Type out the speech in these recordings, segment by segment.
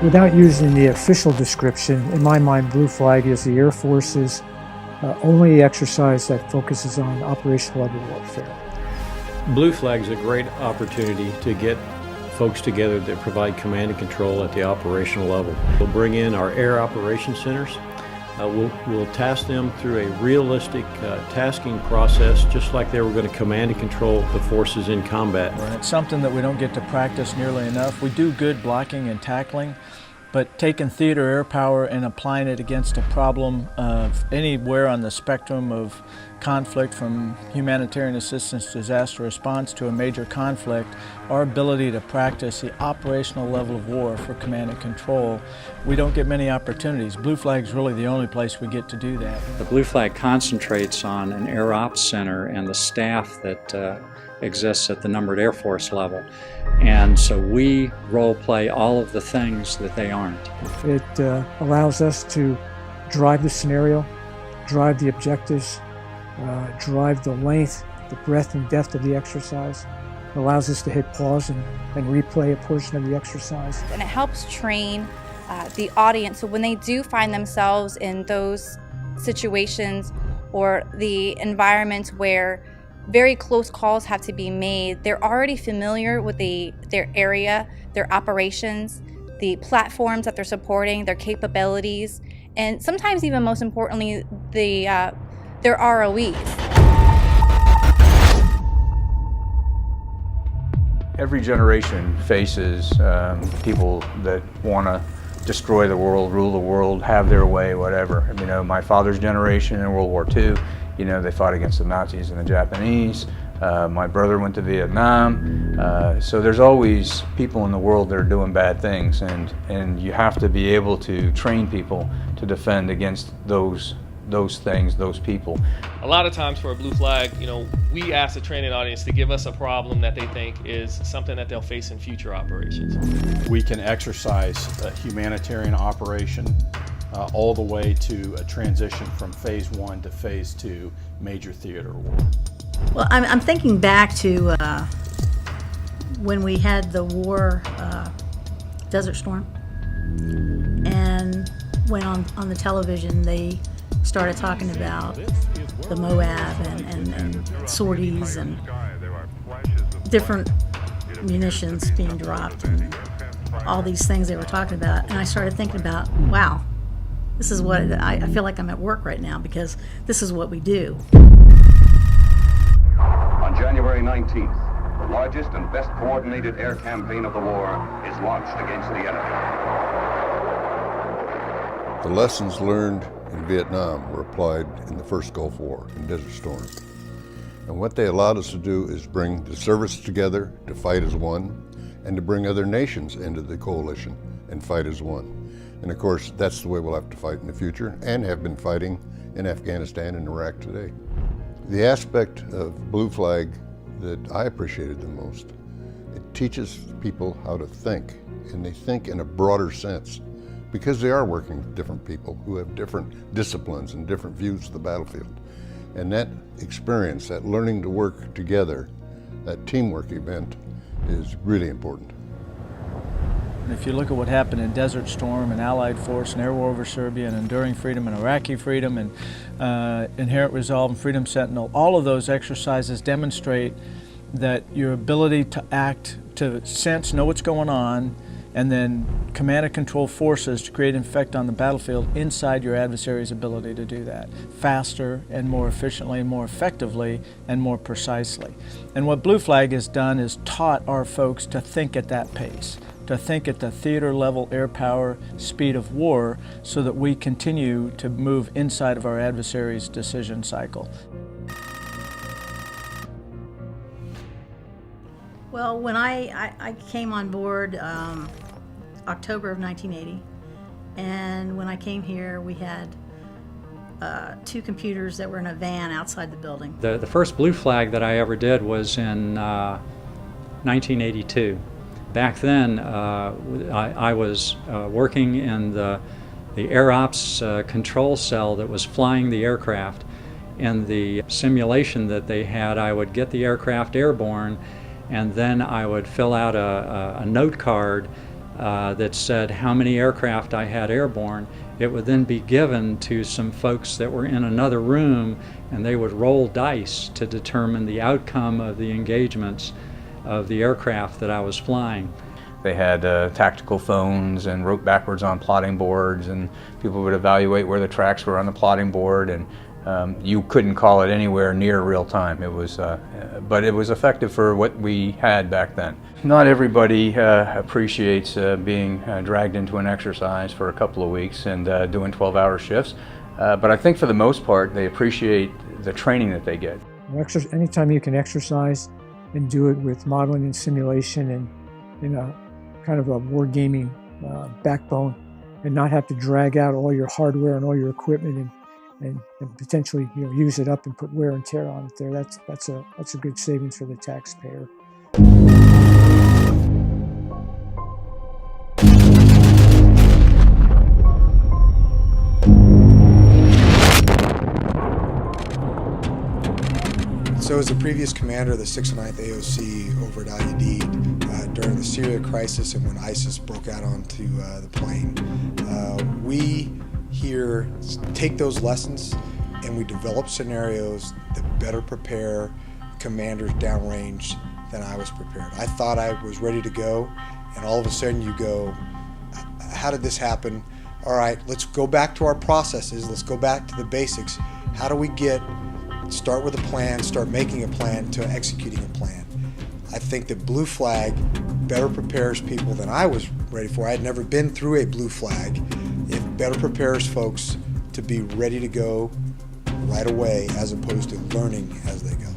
Without using the official description, in my mind, Blue Flag is the Air Force's only exercise that focuses on operational level warfare. Blue Flag is a great opportunity to get folks together that provide command and control at the operational level. We'll bring in our air operations centers. We'll task them through a realistic tasking process, just like they were going to command and control the forces in combat. And it's something that we don't get to practice nearly enough. We do good blocking and tackling, but taking theater air power and applying it against a problem of anywhere on the spectrum of conflict, from humanitarian assistance, disaster response, to a major conflict, our ability to practice the operational level of war for command and control, we don't get many opportunities. Blue Flag is really the only place we get to do that. The Blue Flag concentrates on an Air Ops Center and the staff that exists at the numbered Air Force level. And so we role play all of the things that they aren't. It allows us to drive the scenario, drive the objectives, drive the length, the breadth and depth of the exercise. It allows us to hit pause and replay a portion of the exercise. And it helps train the audience, so when they do find themselves in those situations or the environments where very close calls have to be made, they're already familiar with their area, their operations, the platforms that they're supporting, their capabilities, and sometimes even most importantly, their ROEs. Every generation faces people that want to destroy the world, rule the world, have their way, whatever. You know, my father's generation in World War II, you know, they fought against the Nazis and the Japanese. My brother went to Vietnam. So there's always people in the world that are doing bad things, and you have to be able to train people to defend against those things, those people. A lot of times for a Blue Flag, you know, we ask the training audience to give us a problem that they think is something that they'll face in future operations. We can exercise a humanitarian operation all the way to a transition from phase 1 to phase 2 major theater war. Well, I'm thinking back to when we had the war, Desert Storm, and when on the television they started talking about the Moab and sorties and different munitions being dropped and all these things they were talking about. And I started thinking about, wow, this is what I feel like I'm at work right now, because this is what we do. On January 19th, the largest and best coordinated air campaign of the war is launched against the enemy. The lessons learned in Vietnam were applied in the first Gulf War, in Desert Storm. And what they allowed us to do is bring the service together to fight as one, and to bring other nations into the coalition and fight as one. And of course, that's the way we'll have to fight in the future, and have been fighting in Afghanistan and Iraq today. The aspect of Blue Flag that I appreciated the most, it teaches people how to think, and they think in a broader sense, because they are working with different people who have different disciplines and different views of the battlefield. And that experience, that learning to work together, that teamwork event, is really important. If you look at what happened in Desert Storm and Allied Force and Air War over Serbia and Enduring Freedom and Iraqi Freedom and Inherent Resolve and Freedom Sentinel, all of those exercises demonstrate that your ability to act, to sense, know what's going on, and then command and control forces to create effect on the battlefield inside your adversary's ability to do that faster and more efficiently and more effectively and more precisely. And what Blue Flag has done is taught our folks to think at that pace, to think at the theater level air power speed of war, so that we continue to move inside of our adversary's decision cycle. Well, when I came on board October of 1980, and when I came here we had 2 computers that were in a van outside the building. The first Blue Flag that I ever did was in 1982. Back then I was working in the Air Ops control cell that was flying the aircraft. In the simulation that they had, I would get the aircraft airborne, and then I would fill out a note card that said how many aircraft I had airborne. It would then be given to some folks that were in another room, and they would roll dice to determine the outcome of the engagements of the aircraft that I was flying. They had tactical phones and wrote backwards on plotting boards, and people would evaluate where the tracks were on the plotting board, and you couldn't call it anywhere near real time. It was, but it was effective for what we had back then. Not everybody appreciates being dragged into an exercise for a couple of weeks and doing 12-hour shifts, but I think for the most part they appreciate the training that they get. Anytime you can exercise and do it with modeling and simulation and in a kind of a wargaming backbone, and not have to drag out all your hardware and all your equipment and potentially use it up and put wear and tear on it there, that's a good savings for the taxpayer. So as the previous commander of the 6th and 9th AOC over at IUD during the Syria crisis and when ISIS broke out onto the plain, we here take those lessons and we develop scenarios that better prepare commanders downrange than I was prepared. I thought I was ready to go, and all of a sudden you go, how did this happen? All right, let's go back to our processes, let's go back to the basics. How do we start with a plan, start making a plan to executing a plan? I think that Blue Flag better prepares people than I was ready for. I had never been through a Blue Flag. It better prepares folks to be ready to go right away as opposed to learning as they go.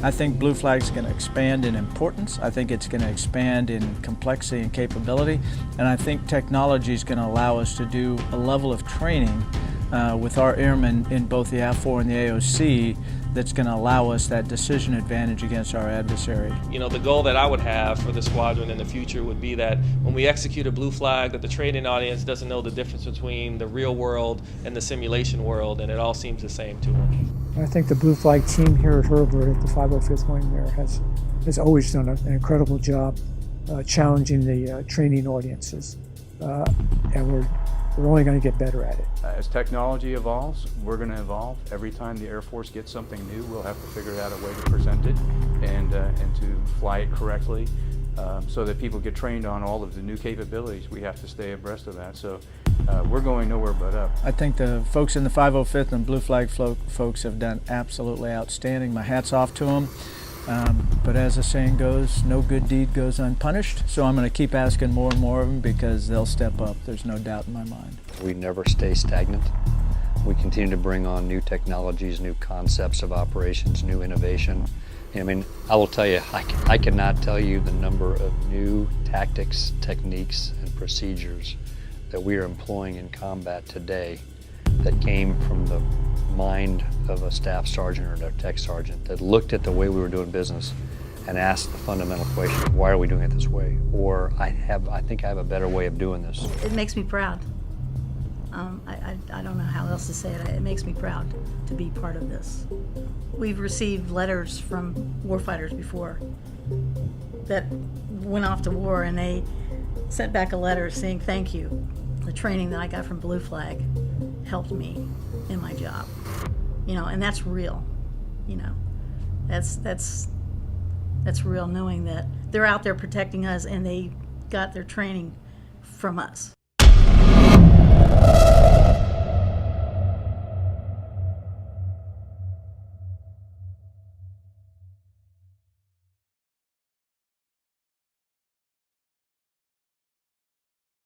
I think Blue Flag's going to expand in importance. I think it's going to expand in complexity and capability. And I think technology is going to allow us to do a level of training with our airmen in both the AF4 and the AOC that's going to allow us that decision advantage against our adversary. You know, the goal that I would have for the squadron in the future would be that when we execute a Blue Flag, that the training audience doesn't know the difference between the real world and the simulation world, and it all seems the same to them. I think the Blue Flag team here at Hurlburt at the 505th Wing there has always done an incredible job challenging the training audiences, and we're only going to get better at it. As technology evolves, we're going to evolve. Every time the Air Force gets something new, we'll have to figure out a way to present it and to fly it correctly so that people get trained on all of the new capabilities. We have to stay abreast of that. So we're going nowhere but up. I think the folks in the 505th and Blue Flag folks have done absolutely outstanding. My hat's off to them. But as the saying goes, no good deed goes unpunished. So I'm going to keep asking more and more of them because they'll step up. There's no doubt in my mind. We never stay stagnant. We continue to bring on new technologies, new concepts of operations, new innovation. I mean, I will tell you, I cannot tell you the number of new tactics, techniques, and procedures that we are employing in combat today that came from the mind of a staff sergeant or a tech sergeant that looked at the way we were doing business and asked the fundamental question, why are we doing it this way? Or I think I have a better way of doing this. It makes me proud. I don't know how else to say it. It makes me proud to be part of this. We've received letters from warfighters before that went off to war, and they sent back a letter saying thank you. The training that I got from Blue Flag helped me in my job. You know, and that's real. You know, that's real, knowing that they're out there protecting us and they got their training from us.